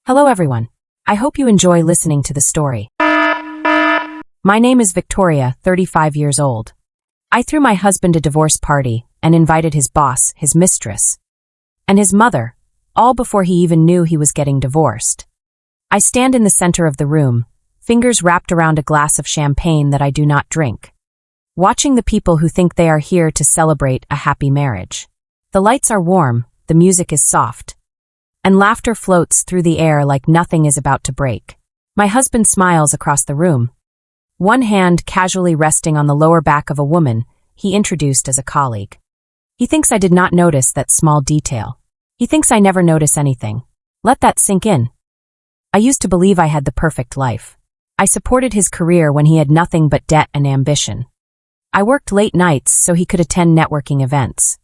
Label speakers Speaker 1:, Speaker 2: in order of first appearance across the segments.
Speaker 1: Hello everyone. I hope you enjoy listening to the story. My name is Victoria, 35 years old. I threw my husband a divorce party and invited his boss, his mistress, and his mother, all before he even knew he was getting divorced. I stand in the center of the room, fingers wrapped around a glass of champagne that I do not drink, watching the people who think they are here to celebrate a happy marriage. The lights are warm, the music is soft, and laughter floats through the air like nothing is about to break. My husband smiles across the room, one hand casually resting on the lower back of a woman he introduced as a colleague. He thinks I did not notice that small detail. He thinks I never notice anything. Let that sink in. I used to believe I had the perfect life. I supported his career when he had nothing but debt and ambition. I worked late nights so he could attend networking events.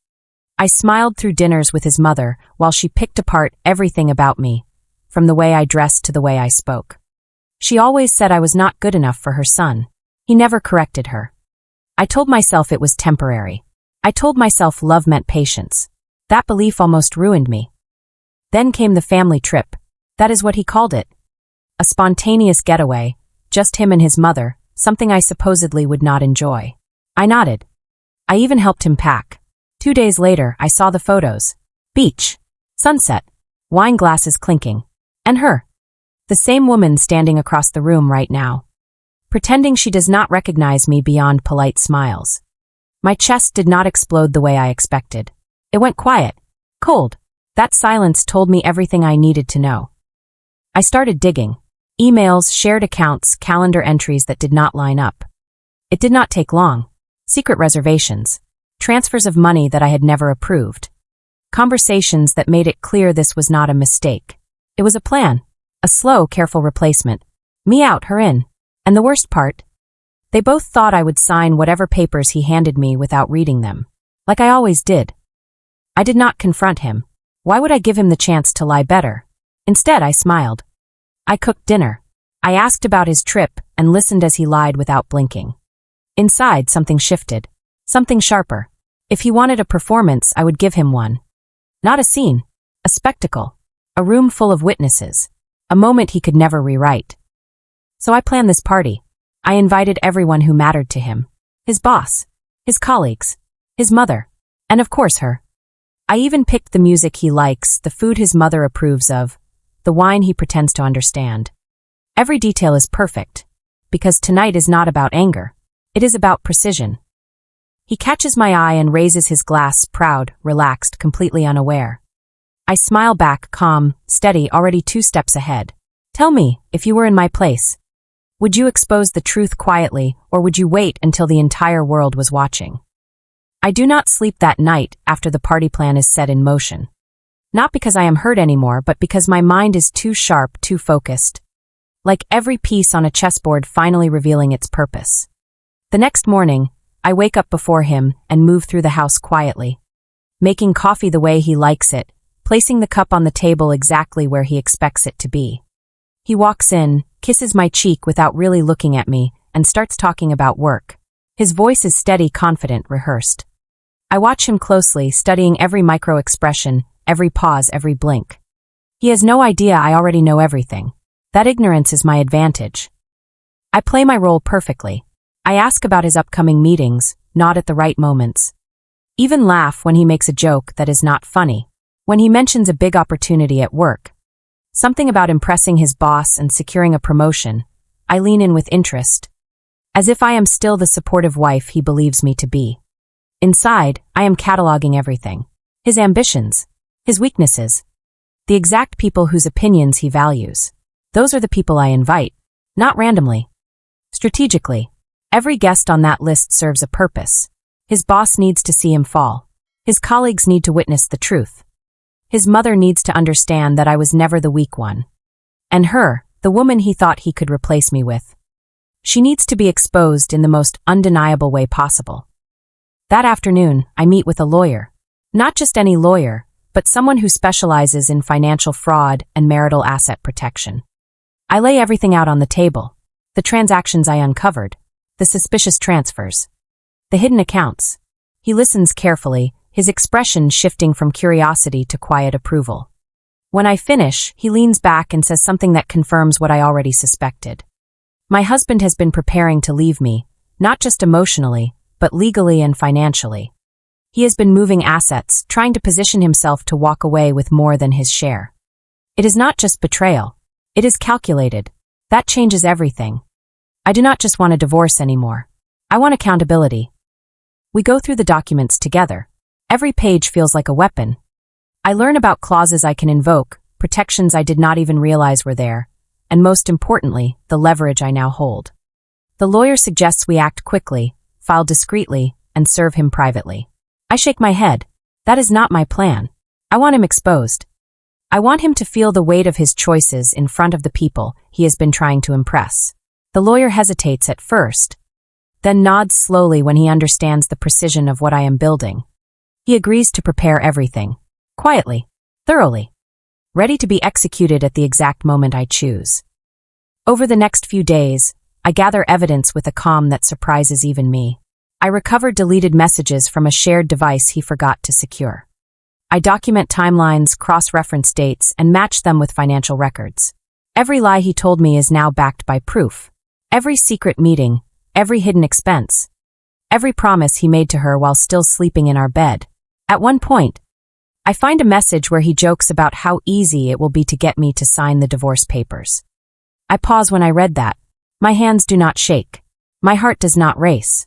Speaker 1: I smiled through dinners with his mother while she picked apart everything about me, from the way I dressed to the way I spoke. She always said I was not good enough for her son. He never corrected her. I told myself it was temporary. I told myself love meant patience. That belief almost ruined me. Then came the family trip. That is what he called it. A spontaneous getaway, just him and his mother, something I supposedly would not enjoy. I nodded. I even helped him pack. 2 days later, I saw the photos. Beach, sunset, wine glasses clinking, and her. The same woman standing across the room right now, pretending she does not recognize me beyond polite smiles. My chest did not explode the way I expected. It went quiet, cold. That silence told me everything I needed to know. I started digging. Emails, shared accounts, calendar entries that did not line up. It did not take long. Secret reservations. Transfers of money that I had never approved. Conversations that made it clear this was not a mistake. It was a plan. A slow, careful replacement. Me out, her in. And the worst part? They both thought I would sign whatever papers he handed me without reading them. Like I always did. I did not confront him. Why would I give him the chance to lie better? Instead, I smiled. I cooked dinner. I asked about his trip and listened as he lied without blinking. Inside, something shifted. Something sharper. If he wanted a performance, I would give him one. Not a scene. A spectacle. A room full of witnesses. A moment he could never rewrite. So I planned this party. I invited everyone who mattered to him. His boss. His colleagues. His mother. And of course her. I even picked the music he likes, the food his mother approves of, the wine he pretends to understand. Every detail is perfect, because tonight is not about anger. It is about precision. He catches my eye and raises his glass, proud, relaxed, completely unaware. I smile back, calm, steady, already 2 steps ahead. Tell me, if you were in my place, would you expose the truth quietly, or would you wait until the entire world was watching? I do not sleep that night after the party plan is set in motion. Not because I am hurt anymore, but because my mind is too sharp, too focused. Like every piece on a chessboard finally revealing its purpose. The next morning, I wake up before him and move through the house quietly. Making coffee the way he likes it, placing the cup on the table exactly where he expects it to be. He walks in, kisses my cheek without really looking at me, and starts talking about work. His voice is steady, confident, rehearsed. I watch him closely, studying every micro-expression, every pause, every blink. He has no idea I already know everything. That ignorance is my advantage. I play my role perfectly. I ask about his upcoming meetings, nod at the right moments. Even laugh when he makes a joke that is not funny. When he mentions a big opportunity at work. Something about impressing his boss and securing a promotion. I lean in with interest. As if I am still the supportive wife he believes me to be. Inside, I am cataloging everything. His ambitions. His weaknesses. The exact people whose opinions he values. Those are the people I invite. Not randomly. Strategically. Every guest on that list serves a purpose. His boss needs to see him fall. His colleagues need to witness the truth. His mother needs to understand that I was never the weak one. And her, the woman he thought he could replace me with. She needs to be exposed in the most undeniable way possible. That afternoon, I meet with a lawyer. Not just any lawyer, but someone who specializes in financial fraud and marital asset protection. I lay everything out on the table. The transactions I uncovered. The suspicious transfers. The hidden accounts. He listens carefully, his expression shifting from curiosity to quiet approval. When I finish, he leans back and says something that confirms what I already suspected. My husband has been preparing to leave me, not just emotionally, but legally and financially. He has been moving assets, trying to position himself to walk away with more than his share. It is not just betrayal. It is calculated. That changes everything. I do not just want a divorce anymore. I want accountability. We go through the documents together. Every page feels like a weapon. I learn about clauses I can invoke, protections I did not even realize were there, and most importantly, the leverage I now hold. The lawyer suggests we act quickly, file discreetly, and serve him privately. I shake my head. That is not my plan. I want him exposed. I want him to feel the weight of his choices in front of the people he has been trying to impress. The lawyer hesitates at first, then nods slowly when he understands the precision of what I am building. He agrees to prepare everything. Quietly. Thoroughly. Ready to be executed at the exact moment I choose. Over the next few days, I gather evidence with a calm that surprises even me. I recover deleted messages from a shared device he forgot to secure. I document timelines, cross-reference dates, and match them with financial records. Every lie he told me is now backed by proof. Every secret meeting, every hidden expense, every promise he made to her while still sleeping in our bed. At one point, I find a message where he jokes about how easy it will be to get me to sign the divorce papers. I pause when I read that. My hands do not shake. My heart does not race.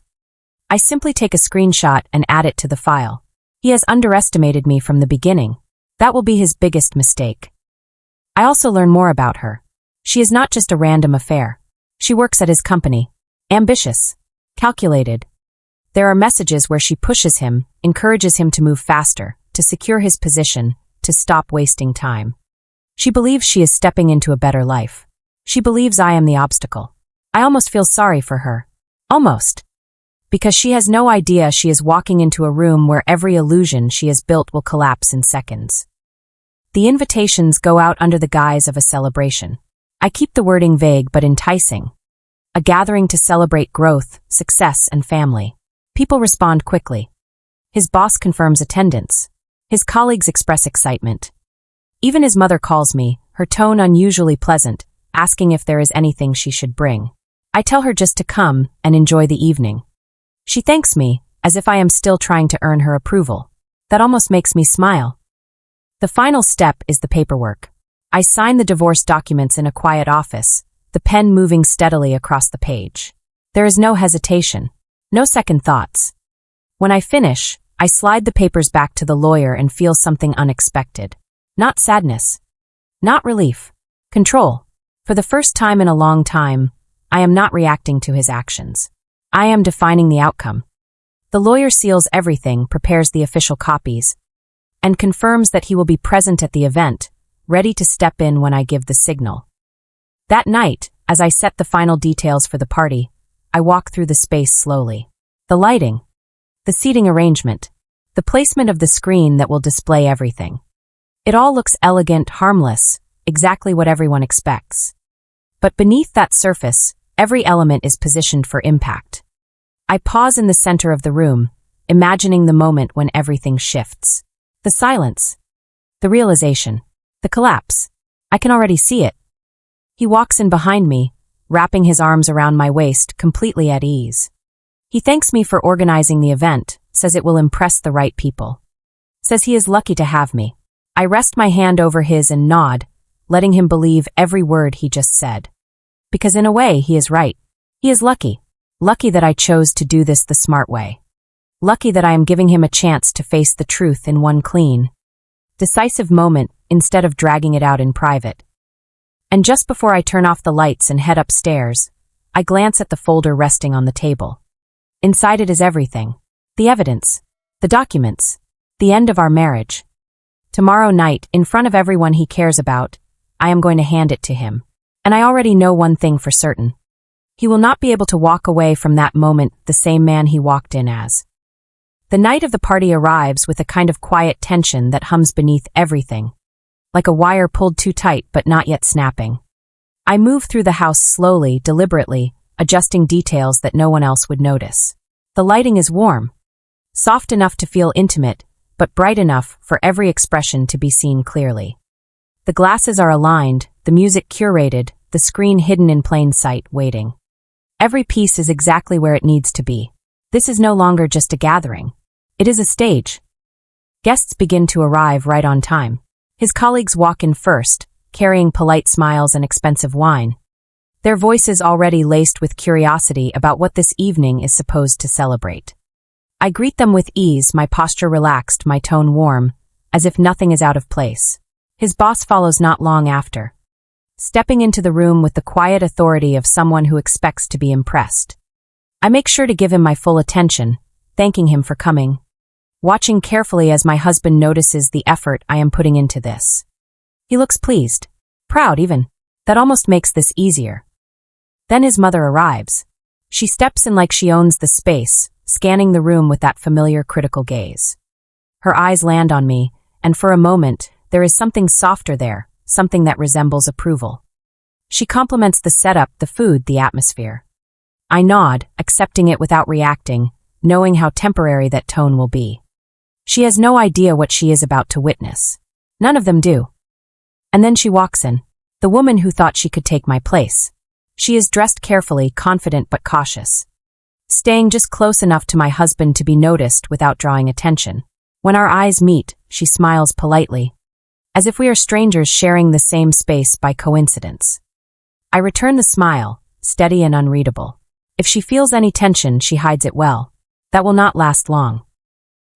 Speaker 1: I simply take a screenshot and add it to the file. He has underestimated me from the beginning. That will be his biggest mistake. I also learn more about her. She is not just a random affair. She works at his company. Ambitious. Calculated. There are messages where she pushes him, encourages him to move faster, to secure his position, to stop wasting time. She believes she is stepping into a better life. She believes I am the obstacle. I almost feel sorry for her. Almost. Because she has no idea she is walking into a room where every illusion she has built will collapse in seconds. The invitations go out under the guise of a celebration. I keep the wording vague but enticing. A gathering to celebrate growth, success, and family. People respond quickly. His boss confirms attendance. His colleagues express excitement. Even his mother calls me, her tone unusually pleasant, asking if there is anything she should bring. I tell her just to come and enjoy the evening. She thanks me, as if I am still trying to earn her approval. That almost makes me smile. The final step is the paperwork. I sign the divorce documents in a quiet office, the pen moving steadily across the page. There is no hesitation, no second thoughts. When I finish, I slide the papers back to the lawyer and feel something unexpected. Not sadness. Not relief. Control. For the first time in a long time, I am not reacting to his actions. I am defining the outcome. The lawyer seals everything, prepares the official copies, and confirms that he will be present at the event, ready to step in when I give the signal. That night, as I set the final details for the party, I walk through the space slowly. The lighting, the seating arrangement, the placement of the screen that will display everything. It all looks elegant, harmless, exactly what everyone expects. But beneath that surface, every element is positioned for impact. I pause in the center of the room, imagining the moment when everything shifts. The silence. The realization. The collapse. I can already see it. He walks in behind me, wrapping his arms around my waist, completely at ease. He thanks me for organizing the event, says it will impress the right people. Says he is lucky to have me. I rest my hand over his and nod, letting him believe every word he just said. Because in a way, he is right. He is lucky. Lucky that I chose to do this the smart way. Lucky that I am giving him a chance to face the truth in one clean, decisive moment instead of dragging it out in private. And just before I turn off the lights and head upstairs, I glance at the folder resting on the table. Inside it is everything. The evidence. The documents. The end of our marriage. Tomorrow night, in front of everyone he cares about, I am going to hand it to him. And I already know one thing for certain. He will not be able to walk away from that moment the same man he walked in as. The night of the party arrives with a kind of quiet tension that hums beneath everything, like a wire pulled too tight but not yet snapping. I move through the house slowly, deliberately, adjusting details that no one else would notice. The lighting is warm, soft enough to feel intimate, but bright enough for every expression to be seen clearly. The glasses are aligned, the music curated, the screen hidden in plain sight, waiting. Every piece is exactly where it needs to be. This is no longer just a gathering. It is a stage. Guests begin to arrive right on time. His colleagues walk in first, carrying polite smiles and expensive wine. Their voices already laced with curiosity about what this evening is supposed to celebrate. I greet them with ease, my posture relaxed, my tone warm, as if nothing is out of place. His boss follows not long after, stepping into the room with the quiet authority of someone who expects to be impressed. I make sure to give him my full attention, thanking him for coming, watching carefully as my husband notices the effort I am putting into this. He looks pleased, proud even. That almost makes this easier. Then his mother arrives. She steps in like she owns the space, scanning the room with that familiar critical gaze. Her eyes land on me, and for a moment, there is something softer there, something that resembles approval. She compliments the setup, the food, the atmosphere. I nod, accepting it without reacting, knowing how temporary that tone will be. She has no idea what she is about to witness. None of them do. And then she walks in, the woman who thought she could take my place. She is dressed carefully, confident but cautious, staying just close enough to my husband to be noticed without drawing attention. When our eyes meet, she smiles politely, as if we are strangers sharing the same space by coincidence. I return the smile, steady and unreadable. If she feels any tension, she hides it well. That will not last long.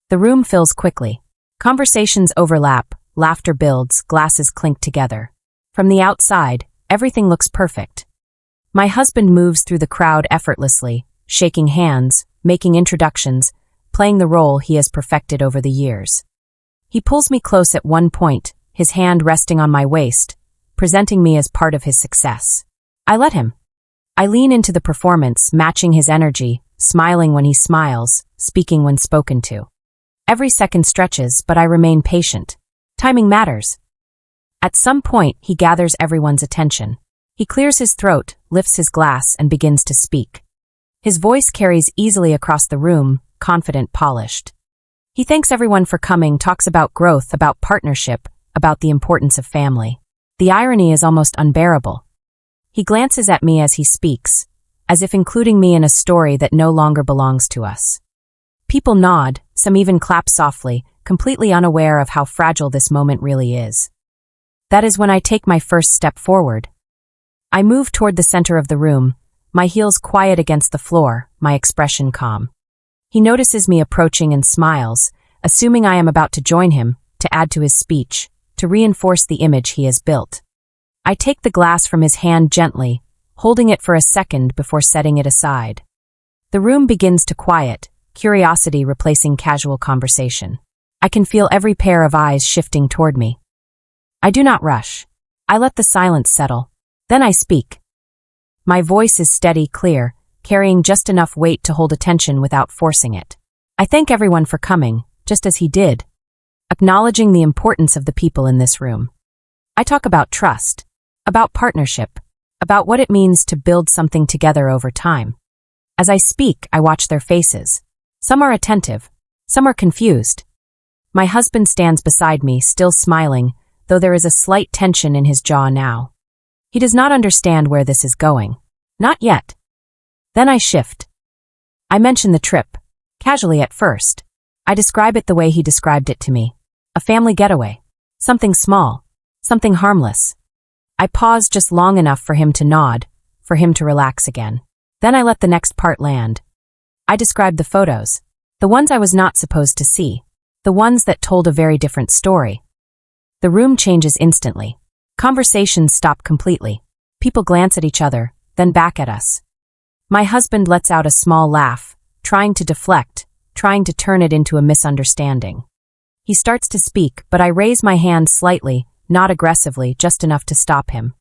Speaker 1: The room fills quickly. Conversations overlap, laughter builds, glasses clink together. From the outside, everything looks perfect. My husband moves through the crowd effortlessly, shaking hands, making introductions, playing the role he has perfected over the years. He pulls me close at one point, his hand resting on my waist, presenting me as part of his success. I let him. I lean into the performance, matching his energy, smiling when he smiles, speaking when spoken to. Every second stretches, but I remain patient. Timing matters. At some point, he gathers everyone's attention. He clears his throat, lifts his glass, and begins to speak. His voice carries easily across the room, confident, polished. He thanks everyone for coming, talks about growth, about partnership, about the importance of family. The irony is almost unbearable. He glances at me as he speaks, as if including me in a story that no longer belongs to us. People nod, some even clap softly, completely unaware of how fragile this moment really is. That is when I take my first step forward. I move toward the center of the room, my heels quiet against the floor, my expression calm. He notices me approaching and smiles, assuming I am about to join him, to add to his speech, to reinforce the image he has built. I take the glass from his hand gently, holding it for a second before setting it aside. The room begins to quiet, curiosity replacing casual conversation. I can feel every pair of eyes shifting toward me. I do not rush. I let the silence settle. Then I speak. My voice is steady, clear, carrying just enough weight to hold attention without forcing it. I thank everyone for coming, just as he did, acknowledging the importance of the people in this room. I talk about trust, about partnership, about what it means to build something together over time. As I speak, I watch their faces. Some are attentive, some are confused. My husband stands beside me, still smiling, though there is a slight tension in his jaw now. He does not understand where this is going. Not yet. Then I shift. I mention the trip, casually at first. I describe it the way he described it to me. A family getaway. Something small. Something harmless. I pause just long enough for him to nod, for him to relax again. Then I let the next part land. I describe the photos. The ones I was not supposed to see. The ones that told a very different story. The room changes instantly. Conversations stop completely. People glance at each other, then back at us. My husband lets out a small laugh, trying to deflect, trying to turn it into a misunderstanding. He starts to speak, but I raise my hand slightly, not aggressively, just enough to stop him.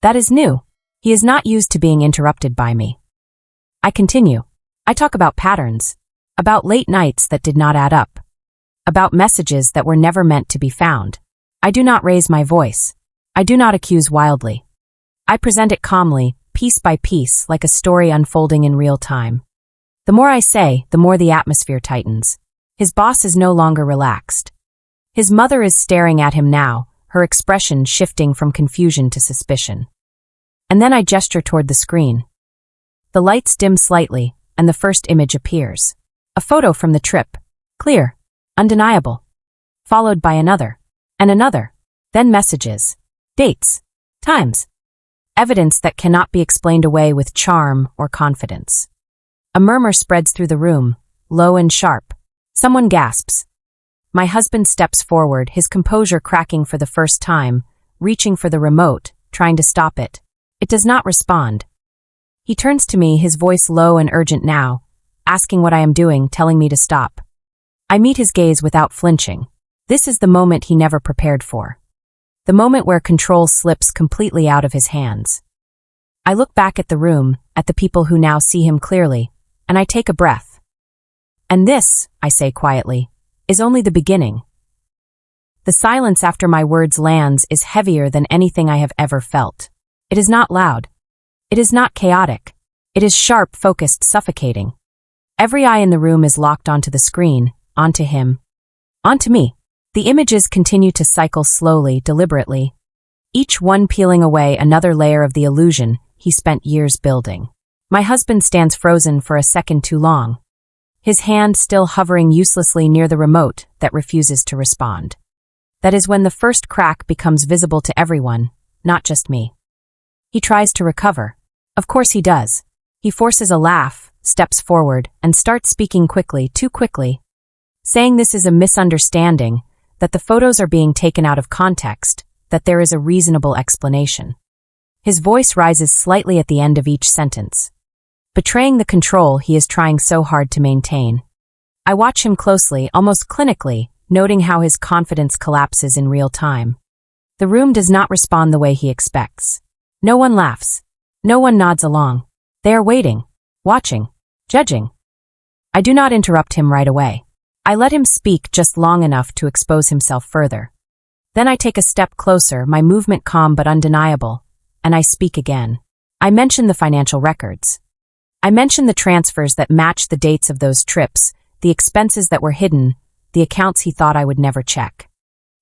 Speaker 1: That is new. He is not used to being interrupted by me. I continue. I talk about patterns, about late nights that did not add up, about messages that were never meant to be found. I do not raise my voice. I do not accuse wildly. I present it calmly, piece by piece, like a story unfolding in real time. The more I say, the more the atmosphere tightens. His boss is no longer relaxed. His mother is staring at him now, her expression shifting from confusion to suspicion. And then I gesture toward the screen. The lights dim slightly, and the first image appears. A photo from the trip. Clear. Undeniable. Followed by another. And another. Then messages. Dates. Times. Evidence that cannot be explained away with charm or confidence. A murmur spreads through the room, low and sharp. Someone gasps. My husband steps forward, his composure cracking for the first time, reaching for the remote, trying to stop it. It does not respond. He turns to me, his voice low and urgent now, asking what I am doing, telling me to stop. I meet his gaze without flinching. This is the moment he never prepared for. The moment where control slips completely out of his hands. I look back at the room, at the people who now see him clearly, and I take a breath. And this, I say quietly, is only the beginning. The silence after my words lands is heavier than anything I have ever felt. It is not loud. It is not chaotic. It is sharp, focused, suffocating. Every eye in the room is locked onto the screen, onto him, onto me. The images continue to cycle slowly, deliberately, each one peeling away another layer of the illusion he spent years building. My husband stands frozen for a second too long, his hand still hovering uselessly near the remote that refuses to respond. That is when the first crack becomes visible to everyone, not just me. He tries to recover. Of course he does. He forces a laugh, steps forward, and starts speaking quickly, too quickly, saying this is a misunderstanding, that the photos are being taken out of context, that there is a reasonable explanation. His voice rises slightly at the end of each sentence, betraying the control he is trying so hard to maintain. I watch him closely, almost clinically, noting how his confidence collapses in real time. The room does not respond the way he expects. No one laughs. No one nods along. They are waiting, watching, judging. I do not interrupt him right away. I let him speak just long enough to expose himself further. Then I take a step closer, my movement calm but undeniable, and I speak again. I mention the financial records. I mention the transfers that match the dates of those trips, the expenses that were hidden, the accounts he thought I would never check.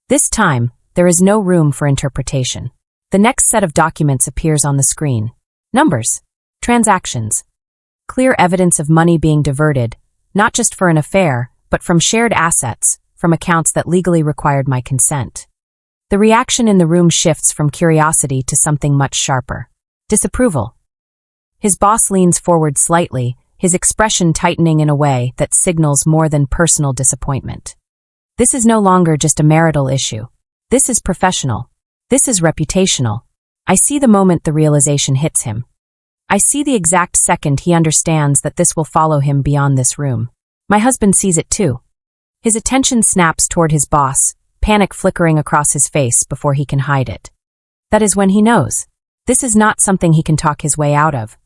Speaker 1: This time, there is no room for interpretation. The next set of documents appears on the screen. Numbers. Transactions. Clear evidence of money being diverted, not just for an affair, but from shared assets, from accounts that legally required my consent. The reaction in the room shifts from curiosity to something much sharper. Disapproval. His boss leans forward slightly, his expression tightening in a way that signals more than personal disappointment. This is no longer just a marital issue. This is professional. This is reputational. I see the moment the realization hits him. I see the exact second he understands that this will follow him beyond this room. My husband sees it too. His attention snaps toward his boss, panic flickering across his face before he can hide it. That is when he knows. This is not something he can talk his way out of.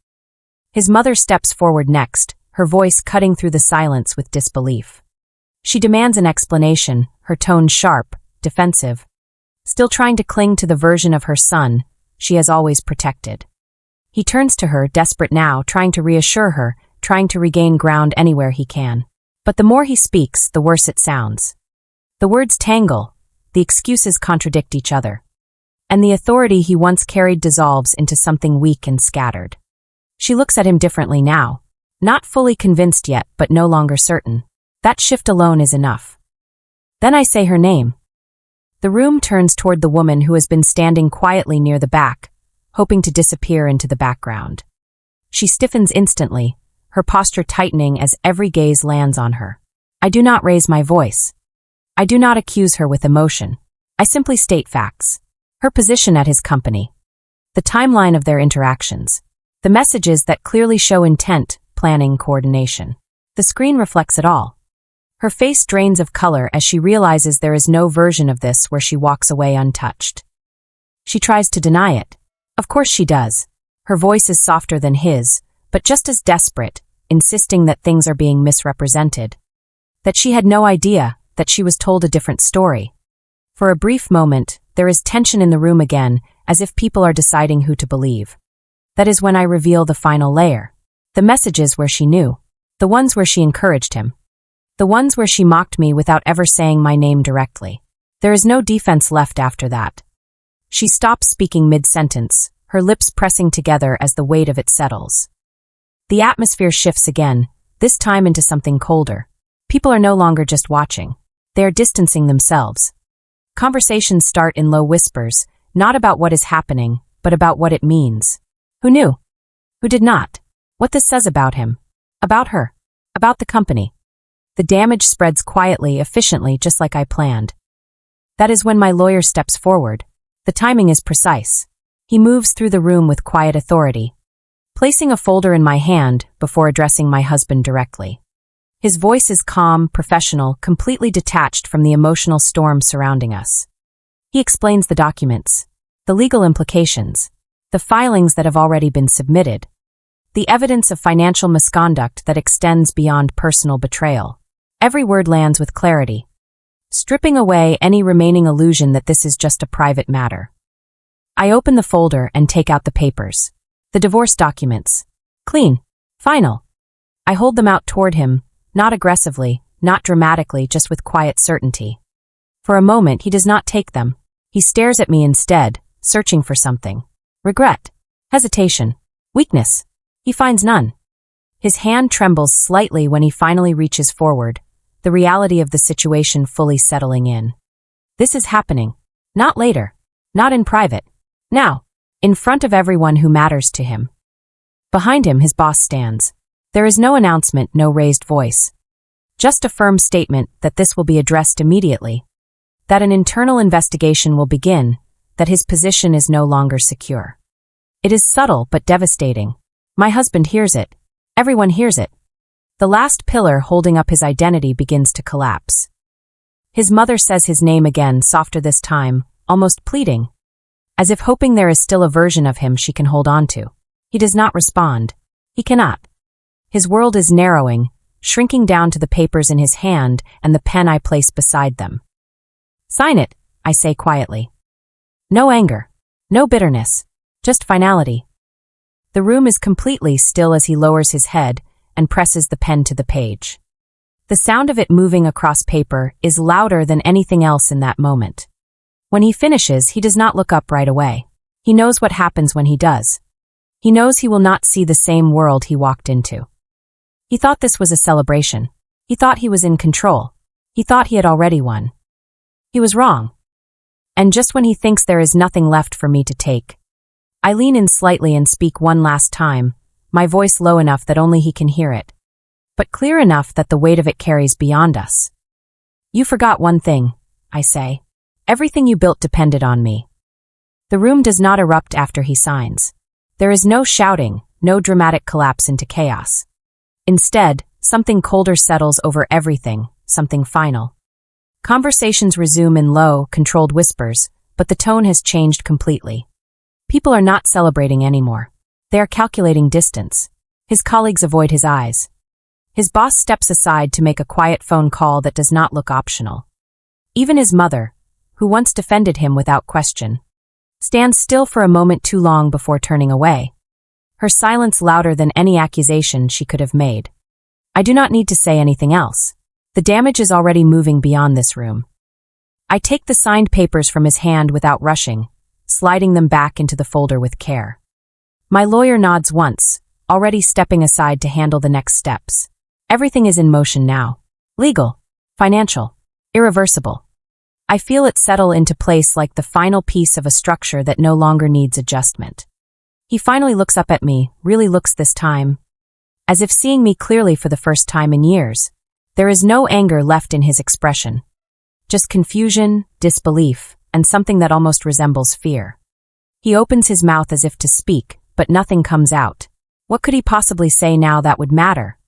Speaker 1: His mother steps forward next, her voice cutting through the silence with disbelief. She demands an explanation, her tone sharp, defensive, still trying to cling to the version of her son she has always protected. He turns to her, desperate now, trying to reassure her, trying to regain ground anywhere he can. But the more he speaks, the worse it sounds. The words tangle, the excuses contradict each other, and the authority he once carried dissolves into something weak and scattered. She looks at him differently now, not fully convinced yet, but no longer certain. That shift alone is enough. Then I say her name. The room turns toward the woman who has been standing quietly near the back, hoping to disappear into the background. She stiffens instantly, her posture tightening as every gaze lands on her. I do not raise my voice. I do not accuse her with emotion. I simply state facts. Her position at his company. The timeline of their interactions. The messages that clearly show intent, planning, coordination. The screen reflects it all. Her face drains of color as she realizes there is no version of this where she walks away untouched. She tries to deny it. Of course she does. Her voice is softer than his, but just as desperate, insisting that things are being misrepresented. That she had no idea, that she was told a different story. For a brief moment, there is tension in the room again, as if people are deciding who to believe. That is when I reveal the final layer. The messages where she knew. The ones where she encouraged him. The ones where she mocked me without ever saying my name directly. There is no defense left after that. She stops speaking mid-sentence, her lips pressing together as the weight of it settles. The atmosphere shifts again, this time into something colder. People are no longer just watching. They are distancing themselves. Conversations start in low whispers, not about what is happening, but about what it means. Who knew? Who did not? What this says about him. About her. About the company. The damage spreads quietly, efficiently, just like I planned. That is when my lawyer steps forward. The timing is precise. He moves through the room with quiet authority, placing a folder in my hand before addressing my husband directly. His voice is calm, professional, completely detached from the emotional storm surrounding us. He explains the documents, the legal implications, the filings that have already been submitted, the evidence of financial misconduct that extends beyond personal betrayal. Every word lands with clarity, stripping away any remaining illusion that this is just a private matter. I open the folder and take out the papers. The divorce documents. Clean. Final. I hold them out toward him, not aggressively, not dramatically, just with quiet certainty. For a moment, he does not take them. He stares at me instead, searching for something. Regret. Hesitation. Weakness. He finds none. His hand trembles slightly when he finally reaches forward, the reality of the situation fully settling in. This is happening. Not later. Not in private. Now. In front of everyone who matters to him. Behind him, his boss stands. There is no announcement, no raised voice. Just a firm statement that this will be addressed immediately. That an internal investigation will begin, that his position is no longer secure. It is subtle but devastating. My husband hears it. Everyone hears it. The last pillar holding up his identity begins to collapse. His mother says his name again, softer this time, almost pleading, as if hoping there is still a version of him she can hold on to. He does not respond. He cannot. His world is narrowing, shrinking down to the papers in his hand and the pen I place beside them. Sign it, I say quietly. No anger. No bitterness. Just finality. The room is completely still as he lowers his head and presses the pen to the page. The sound of it moving across paper is louder than anything else in that moment. When he finishes, he does not look up right away. He knows what happens when he does. He knows he will not see the same world he walked into. He thought this was a celebration. He thought he was in control. He thought he had already won. He was wrong. And just when he thinks there is nothing left for me to take, I lean in slightly and speak one last time, my voice low enough that only he can hear it, but clear enough that the weight of it carries beyond us. You forgot one thing, I say. Everything you built depended on me. The room does not erupt after he signs. There is no shouting, no dramatic collapse into chaos. Instead, something colder settles over everything, something final. Conversations resume in low, controlled whispers, but the tone has changed completely. People are not celebrating anymore. They are calculating distance. His colleagues avoid his eyes. His boss steps aside to make a quiet phone call that does not look optional. Even his mother, who once defended him without question, stands still for a moment too long before turning away, her silence louder than any accusation she could have made. I do not need to say anything else. The damage is already moving beyond this room. I take the signed papers from his hand without rushing, sliding them back into the folder with care. My lawyer nods once, already stepping aside to handle the next steps. Everything is in motion now. Legal, financial, irreversible. I feel it settle into place like the final piece of a structure that no longer needs adjustment. He finally looks up at me, really looks this time, as if seeing me clearly for the first time in years. There is no anger left in his expression. Just confusion, disbelief, and something that almost resembles fear. He opens his mouth as if to speak, but nothing comes out. What could he possibly say now that would matter?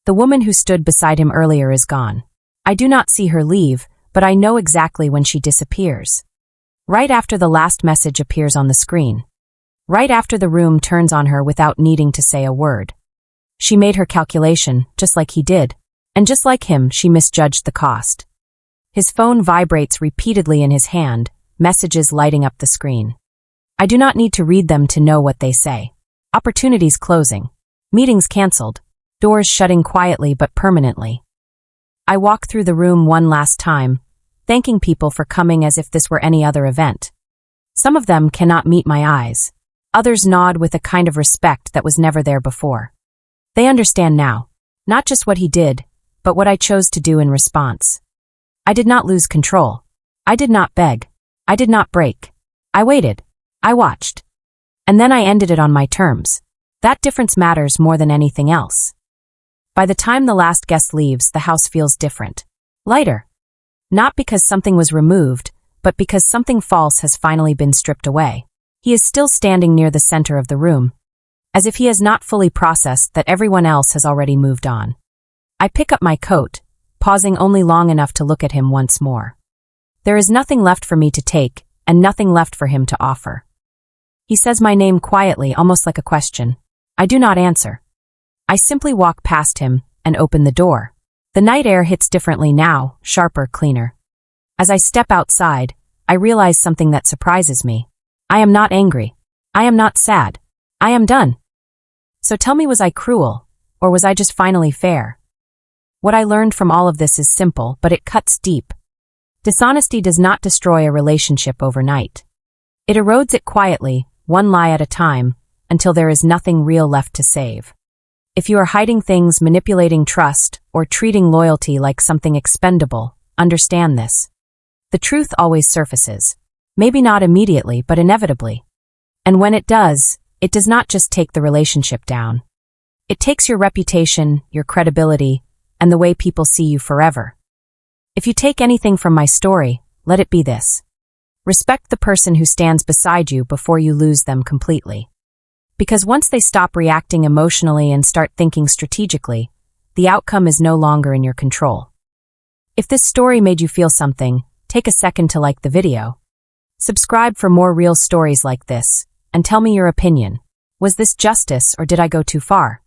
Speaker 1: The woman who stood beside him earlier is gone. I do not see her leave, but I know exactly when she disappears. Right after the last message appears on the screen. Right after the room turns on her without needing to say a word. She made her calculation, just like he did. And just like him, she misjudged the cost. His phone vibrates repeatedly in his hand, messages lighting up the screen. I do not need to read them to know what they say. Opportunities closing. Meetings canceled. Doors shutting quietly but permanently. I walk through the room one last time, thanking people for coming as if this were any other event. Some of them cannot meet my eyes. Others nod with a kind of respect that was never there before. They understand now, not just what he did, but what I chose to do in response. I did not lose control. I did not beg. I did not break. I waited. I watched. And then I ended it on my terms. That difference matters more than anything else. By the time the last guest leaves, the house feels different. Lighter. Not because something was removed, but because something false has finally been stripped away. He is still standing near the center of the room, as if he has not fully processed that everyone else has already moved on. I pick up my coat, pausing only long enough to look at him once more. There is nothing left for me to take, and nothing left for him to offer. He says my name quietly, almost like a question. I do not answer. I simply walk past him and open the door. The night air hits differently now, sharper, cleaner. As I step outside, I realize something that surprises me. I am not angry. I am not sad. I am done. So tell me, was I cruel, or was I just finally fair? What I learned from all of this is simple, but it cuts deep. Dishonesty does not destroy a relationship overnight. It erodes it quietly, one lie at a time, until there is nothing real left to save. If you are hiding things, manipulating trust, or treating loyalty like something expendable, understand this. The truth always surfaces. Maybe not immediately, but inevitably. And when it does not just take the relationship down. It takes your reputation, your credibility, and the way people see you forever. If you take anything from my story, let it be this. Respect the person who stands beside you before you lose them completely. Because once they stop reacting emotionally and start thinking strategically, the outcome is no longer in your control. If this story made you feel something, take a second to like the video. Subscribe for more real stories like this, and tell me your opinion. Was this justice, or did I go too far?